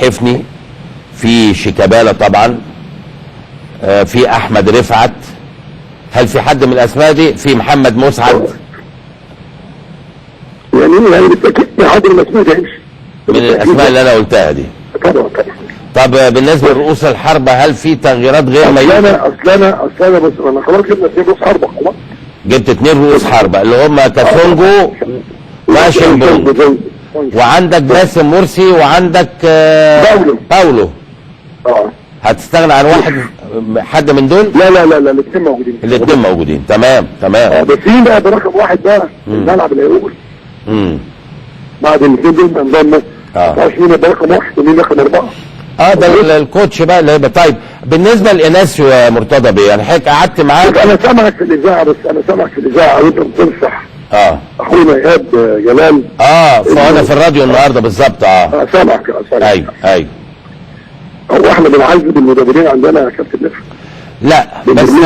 حفني، في شيكابالا طبعا، في احمد رفعت. هل في حد من الاسماء دي؟ في محمد مسعد. يعني بالتاكيد حد من الاسماء دي من الاسماء اللي انا قلتها دي. طبعا. طب بالنسبه لرؤوس الحربه هل في تغييرات غير ما اصل انا بس انا خلاص جبنا 2 رؤوس حربه خلاص. جبت 2 رؤوس حربه اللي هم كاسونجو واشنبونج، وعندك باسم مرسي وعندك باولو. هتستغنى عن حد من دول؟ لا الاثنين موجودين. الاثنين موجودين. تمام. بس مين بقى برقم واحد بقى الملعب اللي هيقول بعد الاثنين دول انضموا. مش مين برقم واحد ومين رقم 4. ده الكوتش بقى اللي هيبقى. طيب بالنسبه لإناسيو يا مرتضى بيه، يعني حضرتك قعدت معاه. انا سامعك في الاذاعه، بس انا سامعك في الاذاعه وانت بتنصح اخونا ايهاب جلال. فانا في الراديو النهارده بالظبط. سامعك. ايوه. هو احنا بنعذب المدربين عندنا يا كابتن نفر؟ لا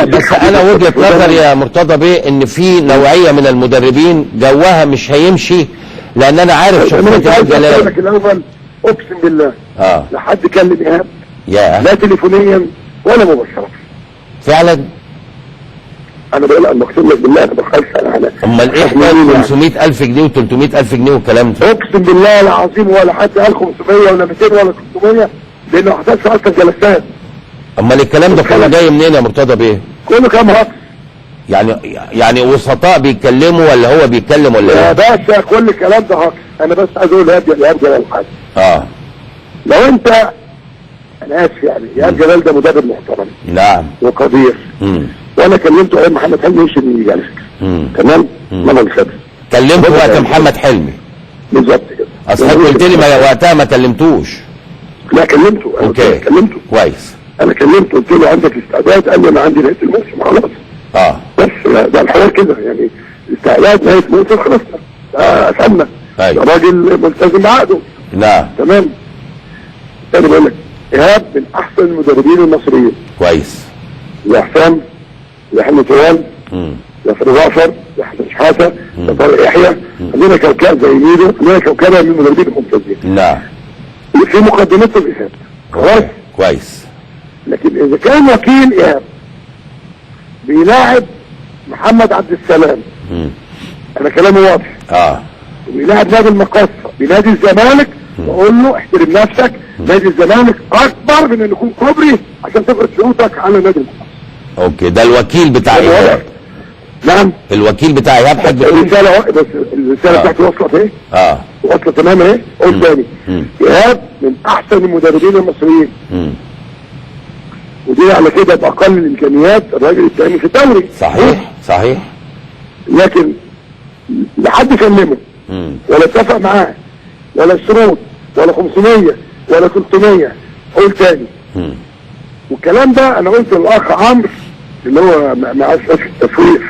بس انا وجهه نظري يا مرتضى بيه ان في نوعيه من المدربين جوها مش هيمشي، لان انا عارف شخصيه ايهاب جلال. الاول اقسم بالله لا حد كلم ايهاب لا تليفونيا ولا مباشره. فعلا انا بقول انا اقسم لك بالله انا بخلص على. امال ايه حكايه 500,000 جنيه و300,000 جنيه والكلام ده؟ اقسم بالله العظيم ولا حد قال 500 ولا 200 ولا 300، لانه ما حصلش اصلا جلسات. امال الكلام ده كله جاي منين يا مرتضى بيه؟ كله كلام هجص. يعني وسطاء بيتكلموا ولا هو بيتكلم ولا ايه؟ يا باشا كل الكلام ده هجص. انا بس عايز اقول ايهاب جلال حاجه. لو انت، انا اسف يعني، ايهاب جلال ده مدرب محترم. نعم. وقدير. وانا كلمته ايام محمد حلمي يمشي من جلسه. تمام؟ ما بنخدش. كلمته وقت محمد حلمي. بالظبط كده. اصل قلت لي وقتها ما كلمتوش. لا كلمته. اوكي. كلمته كويس. انا كلمته قلت له عندك استعداد؟ قال لي انا عندي نهايه الموسم خلاص. بس ده الحوار كده يعني، استعداد نهايه الموسم خلاص. اسالنا. ايوه. راجل ملتزم بعقده. نعم. تمام. انا بقول لك ايهاب من احسن المدربين المصريين. كويس. يا حسام، يا حمد طوال، يا فريد جعفر، يا حسن شحاته، يا طارق يحيى. عندنا كوكب زي ميدو، عندنا كوكبه من المدربين الممتازين. نعم. في مقدمته الايهاب. خلاص. كويس. لكن اذا كان وكيل ايهاب بيلاعب محمد عبد السلام، انا كلامي واضح. وبيلاعب نادي المقاصة بنادي الزمالك، بقول له احترم نفسك. نادي الزمالك اكبر من ان يكون كوبري عشان تفرض شروطك على نادي المقاصة. اوكي. ده الوكيل بتاع ايهاب. نعم. الوكيل بتاع ايهاب حد الرساله بس الرساله بتاعتي وصلت ايه؟ وصلت تمام ايه؟ قول تاني. ايهاب من احسن المدربين المصريين. ودي على كده باقل الامكانيات الراجل الثاني في الدوري. صحيح. لكن لا حد كلمه ولا اتفق معاه ولا الشروط ولا 500 ولا 300. قول تاني. والكلام ده انا قلت للاخ عمرو اللي هو مع اساس التسويق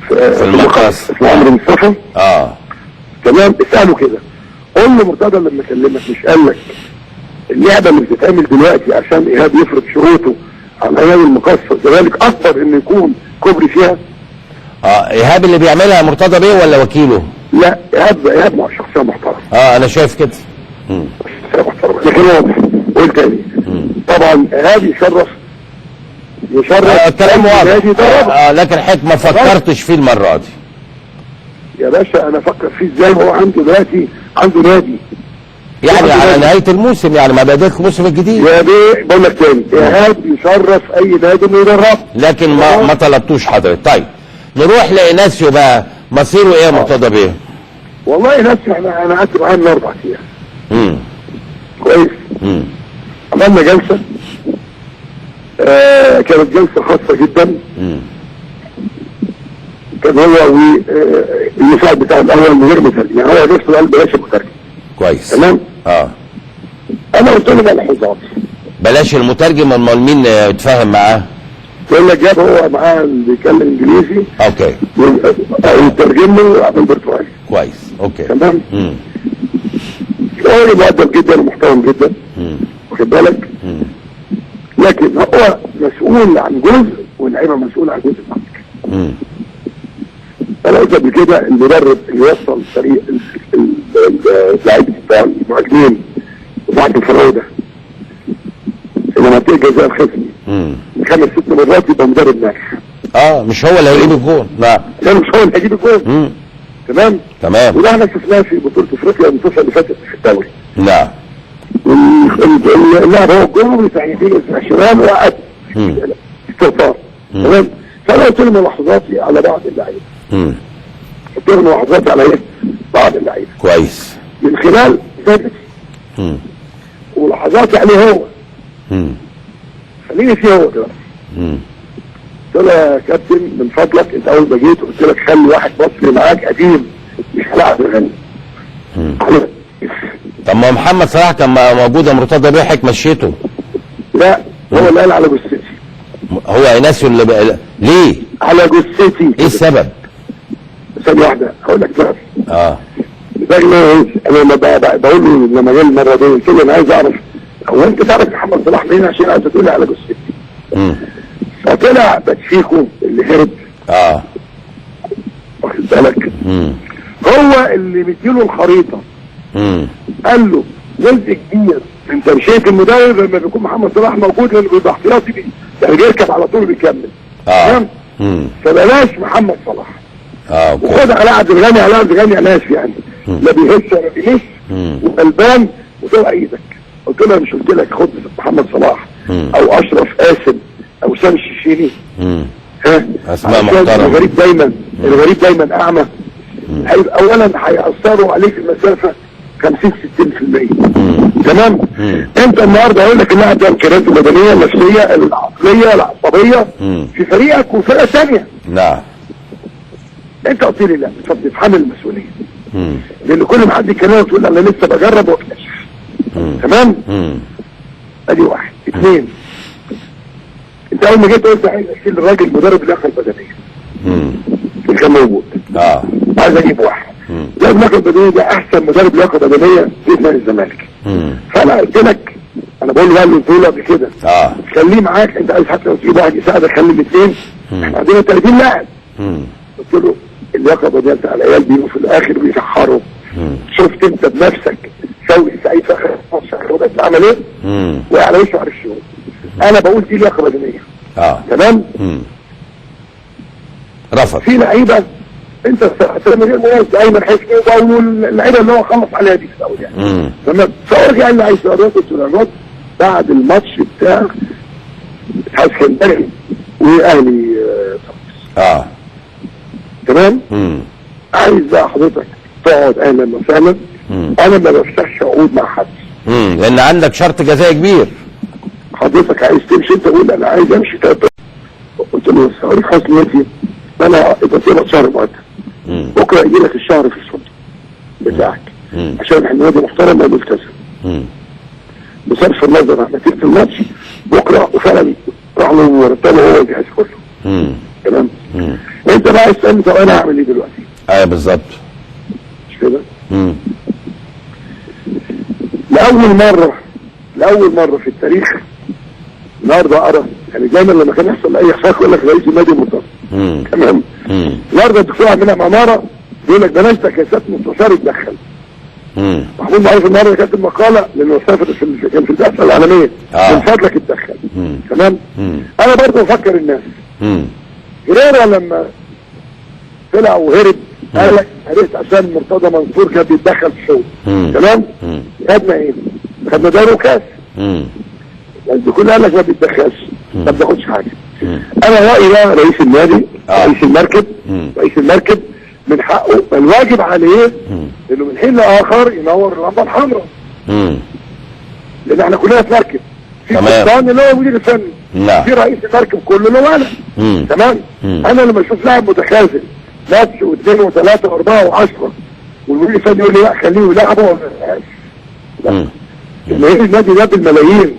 في المقاصة، اسمه عمرو مصطفى. تمام. اساله كده، قول له مرتضى لما كلمك مش قال لك اللعبه اللي بتتعمل دلوقتي عشان ايهاب يفرض شروطه على نادي المقاصة الزمالك اكبر انه يكون كوبري فيها؟ ايهاب اللي بيعملها مرتضى بيه ولا وكيله؟ لا ايهاب مع شخصيه محترمه. انا شايف كده. شخصيه محترمه. لكن واضح. قول تاني. طبعا ايهاب يشرف كلام واضح. لكن حضرتك ما فكرتش فيه المره دي يا باشا. انا افكر فيه ازاي وهو عنده دلوقتي عنده نادي يعني على نهايه الموسم، يعني ما بدأت الموسم الجديد. يا بيه بقول لك تاني، ايهاب يشرف اي نادي انه يدربه، لكن ما طلبتوش حضرتك. طيب نروح لإناسيو بقى، مصيره ايه يا مرتضى بيه؟ والله إناسيو انا قعدت معاه من 4 ايام. كويس. عملنا جلسه كانت جلسه خاصه جدا. كان هو والمساعد بتاع الاول من غير مترجم، يعني هو نفسه قال بلاش مترجم. كويس. تمام. انا قلت له ملحوظات. بلاش المترجم. امال مين يتفاهم معاه؟ يقول لك جاب هو معاه اللي بيتكلم انجليزي. اوكي. يترجم له بالبرتغالي. كويس. اوكي. تمام. هو مؤدب جدا ومحترم جدا. واخد بالك؟ لكن هو مسؤول عن جزء واللعيبه مسؤول عن جزء اخر. انا قلت قبل كده المدرب اللي يوصل فريق اللعيبه بتاع المهاجمين وبعض الفراوده اللي منطقه جزاء الخصم 5 6 مرات يبقى مدرب ناجح. مش هو اللي هيجيب الجون. لا مش هو اللي هيجيب الجون. تمام. وده احنا شفناه في بطوله افريقيا البطوله اللي فاتت في الدوري. نعم. اللاعب هو الجون وتحييدين الشمال وقت استغفار. تمام. فانا قلت له ملاحظاتي على بعض اللعيبه. قلت له ملاحظاتي على ايه؟ بعض اللعيبه. كويس. من خلال ثابت. وملاحظاتي عليه هو. خليني فيه هو دلوقتي. قلت له يا كابتن من فضلك انت اول ما جيت قلت لك خلي واحد مصري معاك قديم مش هلاعب غني. طب ما محمد صلاح كان موجود يا مرتضى بيه حضرتك مشيته. لا هو اللي قال على جثتي. هو ايناسيو اللي بقى ليه؟ على جثتي. ايه السبب؟ ثانية واحدة هقول لك بقى. ده انا لما بقول له لما جه المرة دي قلت له انا عايز اعرف هو انت تعرف محمد صلاح مين عشان عايز تقول لي على جثتي. فطلع باتشيكو اللي هرب. واخد بالك؟ هو اللي مديله الخريطة. قال له جزء كبير من تمشية المدرب لما بيكون محمد صلاح موجود لانه بيبقى احتياطي يعني بيركب على طول بيكمل. تمام؟ فبلاش محمد صلاح. وخد على عبد الغني يا ناس يعني. لا بيهش ولا بيهش وقلبان وطلع ايدك. قلت له مش قلت لك خد محمد صلاح او اشرف قاسم او سامي الشيشيني. اسماء محترمه. الغريب دايما اعمى. اولا هيأثروا عليك المسافه 50-60%. تمام. انت النهارده هقول لك اللاعب ده امكانياته البدنيه النفسيه العقليه العصبيه في فريقك وفرقه ثانيه. نعم. انت قلت لي لا تتحمل المسؤوليه. لان كل ما حد يكلمك تقول انا لسه بجرب واكتشف. تمام. ادي واحد. اثنين انت اول ما جيت قلت عايز اشيل الراجل مدرب اللياقه البدنيه. اللي كان موجود. عايز اجيب واحد. ده اللياقه البدنيه ده احسن مدرب لياقه بدنيه في نادي الزمالك. فانا قلت لك انا بقول له بقى اللي قلت له قبل كده خليه معاك انت عايز حتى لو تجيب واحد يساعدك خلي الاثنين. احنا عندنا 30 لاعب. قلت له اللياقه البدنيه بتاع العيال بيجوا في الاخر بيسحروا. شفت انت بنفسك سوي سعيد في اخر ماتش بس عمل ايه؟ وقع على وشه على الشغل. انا بقول دي لياقه بدنيه. تمام؟ رفض. في لعيبه انت تعمل ايه مميز ايمن حسني واللعيبه اللي هو خلص عليها دي في الاول يعني. تمام. فرجع اللي عايز يرد بعد الماتش بتاع اتحاد اسكندريه واهلي تمام. عايز بقى حضرتك تقعد اهلا وسهلا. انا ما بفتحش عقود مع حد. لان عندك شرط جزائي كبير. حضرتك عايز تمشي انت قول انا عايز امشي. قلت له هوريك حسن نيتي انا بتقبض شهر مقدم. بكره يجي لك الشهر في الصندوق بتاعك عشان احنا نادي محترم ما بيلتزم. بصرف النظر عن نتيجه الماتش بكره وفعلا راح له مرتبه هو الجهاز كله. تمام. انت بقى استنى طب انا هعمل ايه دلوقتي؟ بالظبط. مش كده؟ لأول مرة في التاريخ النهارده ارى يعني دايما لما كان يحصل اي خلاف يقول لك رئيس النادي مرتضى. تمام. النهارده الدكتور عبد المنعم عماره بيقول لك بلاش تكاسات مستشار يتدخل. محمود معروف النهارده كاتب مقاله لانه سافر كان في البعثه العالميه من فضلك اتدخل. تمام. انا برضه بفكر الناس. هريرة لما طلع وهرب قال لك عرفت عشان مرتضى منصور كان بيتدخل في الشغل. تمام. خدنا ايه؟ خدنا دوري وكاس. انت كل قال لك ما بيتدخلش ما بتاخدش حاجه. انا رايي بقى رئيس النادي رئيس المركب من حقه الواجب عليه انه من حين لاخر ينور اللمبه الحمراء. لان احنا كلنا في مركب. في قبطان اللي هو المدير الفني. في رئيس المركب كله اللي هو انا. تمام. انا لما اشوف لاعب متخاذل ماتش واثنين وثلاثه واربعه وعشره والمدير الفني يقول لي لا خليه يلعبه ولا لا. النادي ده بالملايين.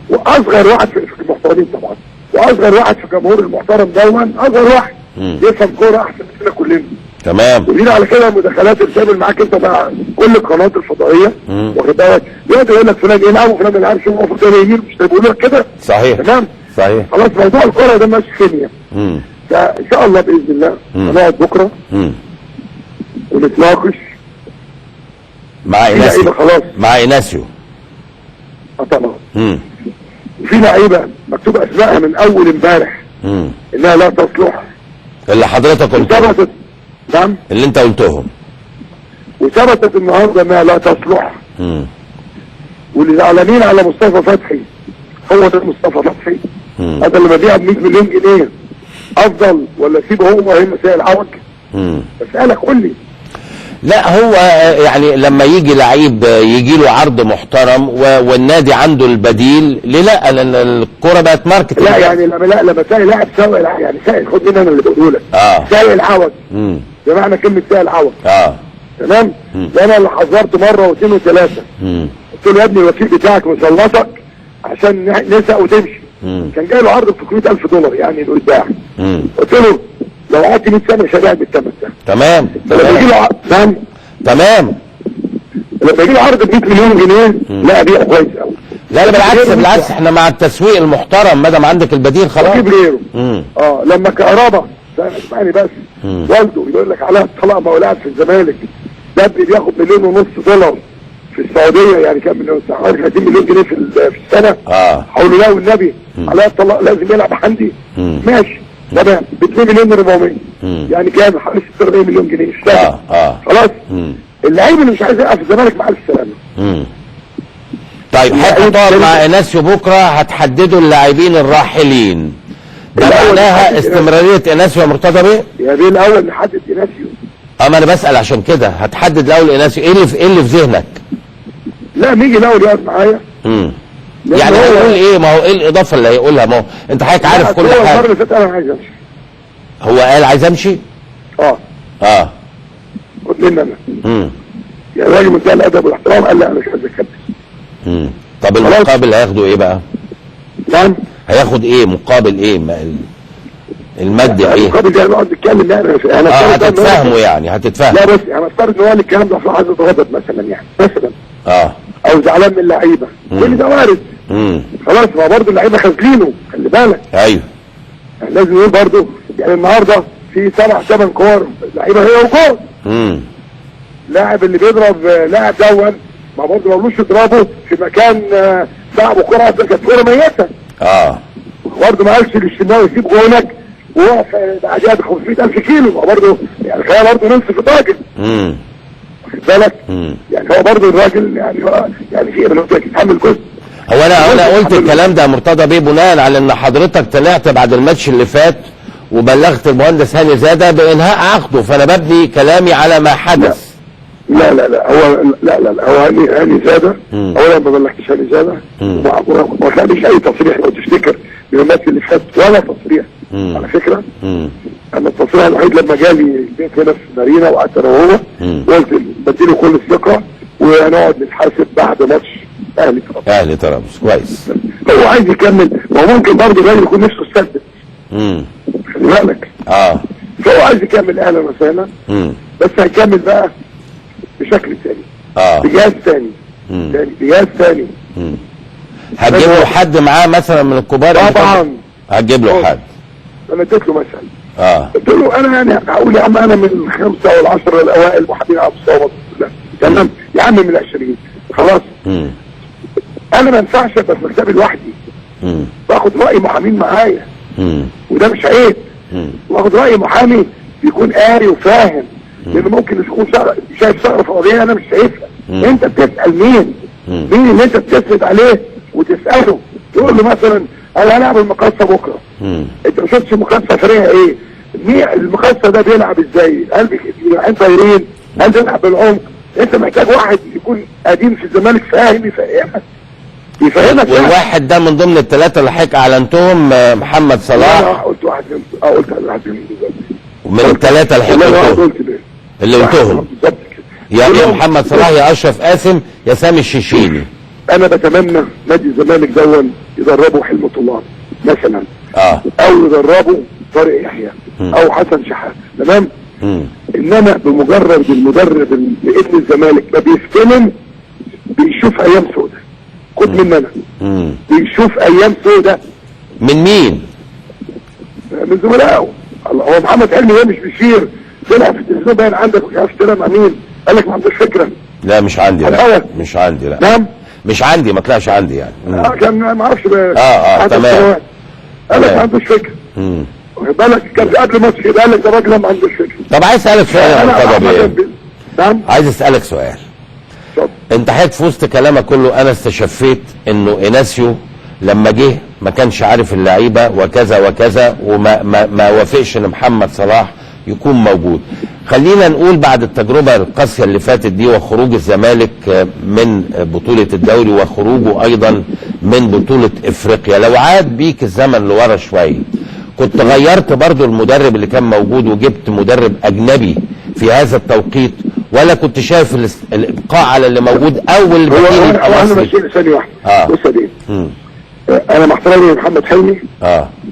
واصغر واحد في المحترمين طبعا واصغر واحد في الجمهور المحترم دايما اصغر واحد يفهم كوره احسن مننا كلنا. تمام. ودين على كده المداخلات اللي بتعمل معاك انت بقى كل القنوات الفضائيه واخد بالك يقعد يقول لك فلان يلعب وفلان ما يلعبش وهو فلان مش بيقولوا لك كده. صحيح. تمام. صحيح. خلاص موضوع الكوره ده ماشي كيمياء. فان شاء الله باذن الله هنقعد بكره ونتناقش مع ايناسيو. طبعا. امم. وفي لعيبه مكتوب اسمائها من اول امبارح انها لا تصلح، اللي حضرتك قلتهم، وثبتت. نعم. اللي انت قلتهم، وثبتت النهارده انها لا تصلح. واللي زعلانين على مصطفى فتحي، هو ده مصطفى فتحي؟ هذا اللي ببيعه ب 100 مليون جنيه افضل ولا اسيبه هو وهي مسائل عوج؟ بسألك قول لي. لا هو يعني لما يجي لعيب يجي له عرض محترم والنادي عنده البديل، ليه لا؟ لان الكوره بقت ماركتنج. لا يعني لما تلاقي لاعب ساوي، يعني سائل، خد مني انا اللي بقوله لك. سائل العوج بمعنى كلمه سائل عوج. تمام. ده انا اللي حذرته مره واثنين وثلاثه. قلت له يا ابني الوكيل بتاعك مسلطك عشان نسق وتمشي. كان جاي له عرض ب 300,000 دولار يعني انه يتباع. قلت له لو قعدت 100 سنه مش هبيع بالثمن ده. تمام. لما يجي له عرض تمام. لما يجي له عرض ب 100 مليون جنيه لا ابيعه كويس قوي. لا بالعكس احنا مع التسويق المحترم ما دام عندك البديل خلاص. جيب غيره. لما كهربا اسمعني بس، والده يقول لك عليها الطلاق ما هو لاعب في الزمالك، ده بياخد $1.5 مليون في السعوديه، يعني كام مليون؟ حوالي 30 مليون جنيه في السنه. حول لا والنبي عليها الطلاق لازم يلعب عندي. ماشي تمام، ب 2,400,000 يعني كام؟ حوالي 46 مليون جنيه في السنه. خلاص. اللعيب اللي مش عايز يلعب في الزمالك مع الف سلامه. طيب هتقعد مع اناسيو بكره هتحددوا اللاعبين الراحلين، ده معناها استمراريه اناسيو يا مرتضى بيه؟ يا بيه الاول نحدد اناسيو. ما انا بسال عشان كده، هتحدد الاول اناسيو، ايه اللي في ذهنك؟ لا نيجي الاول يقعد معايا. يعني هيقول ايه؟ ما هو ايه الاضافه اللي هيقولها؟ ما هو انت حضرتك عارف كل حاجه. المره اللي فاتت انا عايز امشي. هو قال عايز امشي؟ قلت لنا انا. يا راجل منتهى الادب والاحترام قال لا انا مش عايز اكمل. طب المقابل هياخده ايه بقى؟ نعم. هياخد ايه مقابل ايه؟ المادي ايه؟ المقابل ده نقعد نتكلم يعني هتتفاهموا يعني هتتفاهموا. لا بس يعني افترض ان هو الكلام ده عايز يتغضب مثلا يعني مثلا. او زعلان من اللعيبه، كل ده وارد. خلاص ما برضه اللعيبه خازلينه، خلي بالك. ايوه. يعني لازم نقول برضه يعني النهارده في 7-8 كور لعيبه هي وجول. لاعب اللي بيضرب لاعب دون ما برضه ما لوش يضربه في مكان صعب وكره كانت كوره ميته. برضه ما قالش للشناوي يسيب جونك ووقف بعدها ب 500,000 كيلو، ما برضه يعني خلينا برضه ننصف الراجل. واخد بالك؟ يعني هو برضه الراجل يعني في انا قلت يتحمل جزء. هو انا قلت الكلام ده يا مرتضى بيه بناء على ان حضرتك طلعت بعد الماتش اللي فات وبلغت المهندس هاني زاده بانهاء عقده، فانا ببني كلامي على ما حدث. لا هو هاني زاده اولا ما بلغتش هاني زاده وما خدش اي تصريح لو تفتكر من الماتش اللي فات ولا تصريح على فكره. انا التصريح الوحيد لما جالي البيت هنا في مارينا وقعدت انا وهو قلت بديله كل الثقه وهنقعد نتحاسب بعد ماتش اهلي طرابلس. كويس. هو عايز يكمل، ما هو ممكن برضه الراجل يكون نفسه يستثبت. خلي بالك. فهو عايز يكمل اهلا وسهلا. بس هيكمل بقى بشكل ثاني. بجهاز ثاني. بجهاز ثاني. هتجيب له حد معاه مثلا من الكبار؟ طبعا هتجيب له حد. انا اديت له مثلا. قلت له انا يعني هقول يا عم انا من ال5 وال10 الاوائل محامين على مستوى مصر كلها. تمام يا عم من ال20 خلاص. انا ما ينفعش ابقى في مكتبي لوحدي. باخد راي محامين معايا. وده مش عيب. واخد راي محامي يكون قاري وفاهم، لانه ممكن يكون شايف ثغره في قضيه انا مش شايفها. انت بتسال مين اللي انت بتسند عليه وتساله، تقول له مثلا انا هلعب المقصه بكره. انت ما شفتش المقصه فريقها ايه؟ مين المقصه ده بيلعب ازاي؟ هل بيلعب طايرين؟ هل بيلعب بالعمق؟ انت محتاج واحد يكون قديم في الزمالك فاهم يفهمك. والواحد ده من ضمن الثلاثه اللي حضرتك اعلنتهم محمد صلاح. قلت واحد قلت واحد ومن الثلاثه اللي حضرتك اللي قلتهم يا محمد صلاح يا اشرف قاسم يا سامي الشيشيني. انا بتمنى نادي الزمالك دون يدربوا حلم طلاب مثلا. او يدربوا طارق يحيى او حسن شحاته. تمام. انما بمجرد المدرب لابن الزمالك ما بيستلم بيشوف ايام سودة. خد مننا. بيشوف ايام سودة. من مين؟ من زملائه. هو محمد حلمي ده مش بشير طلع في التلفزيون باين عندك مش عارف طلع مع مين؟ قال لك ما عندوش فكره. لا مش عندي. لا مش عندي. لا نعم مش عندي، ما طلعش عندي يعني. كان ما اعرفش تمام. قال لك ما عندوش فكره. واخد بالك كان قبل ماتش كده قال لك ده راجل ما عندوش فكره. طب عايز اسالك سؤال يا مرتضى بيه. نعم عايز اسالك سؤال. انت حضرتك في وسط كلامك كله انا استشفيت انه ايناسيو لما جه ما كانش عارف اللعيبه وكذا وكذا، وما ما وافقش ان محمد صلاح يكون موجود. خلينا نقول بعد التجربه القاسيه اللي فاتت دي وخروج الزمالك من بطوله الدوري وخروجه ايضا من بطوله افريقيا، لو عاد بيك الزمن لورا شويه كنت غيرت برضو المدرب اللي كان موجود وجبت مدرب اجنبي في هذا التوقيت، ولا كنت شايف الابقاء على اللي موجود او البديل يبقى انا مصري؟ ماشي ثانيه واحده. بص يا دي، انا مع احترامي لمحمد حلمي،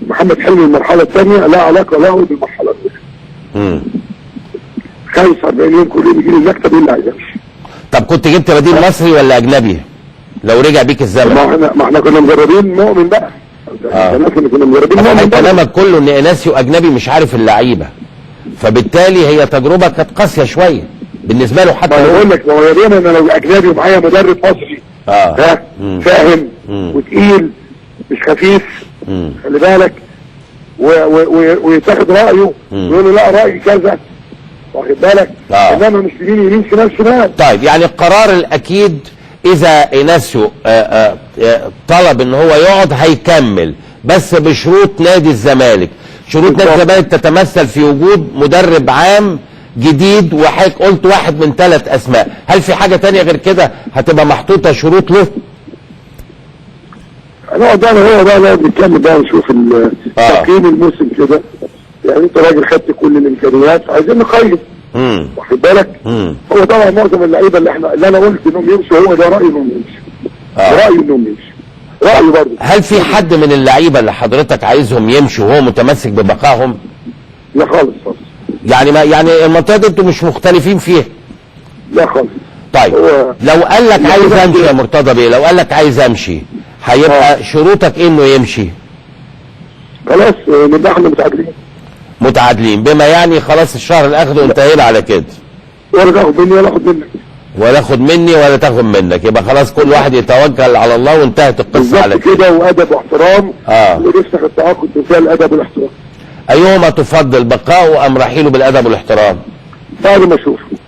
محمد حلمي المرحله الثانيه لا علاقه له بالمرحله الاولى. 45 يوم كل يوم يجي لي المكتب يقول لي عايز امشي. طب كنت جبت بديل مصري ولا اجنبي لو رجع بيك الزمن؟ ما احنا كنا مجربين مؤمن بقى. كنا مجربين مؤمن. كلامك كله ان ايناسيو اجنبي مش عارف اللعيبه، فبالتالي هي تجربه كانت قاسيه شويه بالنسبه له. حتى ما بقول لك، ما هو يا انا لو اجنبي ومعايا مدرب مصري فاهم وتقيل مش خفيف، خلي بالك، ويتاخد رايه ويقول له لا رايي كذا، واخد بالك، انما مش يمين شمال. طيب يعني القرار الاكيد اذا ايناسيو طلب ان هو يقعد هيكمل، بس بشروط نادي الزمالك. شروط نادي الزمالك تتمثل في وجود مدرب عام جديد، وحضرتك قلت واحد من 3 اسماء، هل في حاجه تانية غير كده هتبقى محطوطه شروط له؟ هنقعد بقى هو بقى نقعد نتكلم بقى ونشوف تقييم الموسم كده. يعني انت راجل خدت كل الامكانيات، عايزين نقيم، واخد بالك. هو طبعا معظم اللعيبه اللي انا قلت انهم يمشوا هو ده رايي انهم يمشوا. رايي انهم يمشوا، رايي برضه. هل في حد من اللعيبه اللي حضرتك عايزهم يمشوا وهو متمسك ببقائهم؟ لا خالص. يعني ما يعني المنطقه دي انتوا مش مختلفين فيها؟ لا خالص. طيب لو قال لك عايز امشي يا مرتضى بيه، لو قال لك عايز امشي هيبقى شروطك انه يمشي؟ خلاص نبقى احنا متعادلين، بما يعني خلاص الشهر الاخد وانتهينا على كده. ولا تاخد مني ولا اخد منك. ولا اخد مني ولا تاخد منك، يبقى خلاص كل واحد يتوكل على الله وانتهت القصه على كده. وادب واحترام. ونفسك التعاقد بفعل الادب والاحترام. ايهما تفضل، بقاؤه ام رحيله بالادب والاحترام؟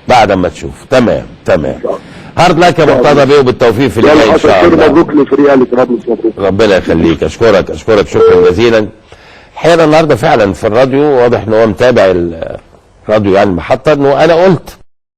بعد ما تشوف. تمام. هارد لك يا مرتضى بيه وبالتوفيق في اللي جاي ان شاء الله. مبروك لفريق اهلي طرابلس. مبروك. ربنا يخليك. اشكرك شكرا جزيلا. الحقيقه النهارده فعلا في الراديو واضح ان هو متابع الراديو يعني المحطه، انه انا قلت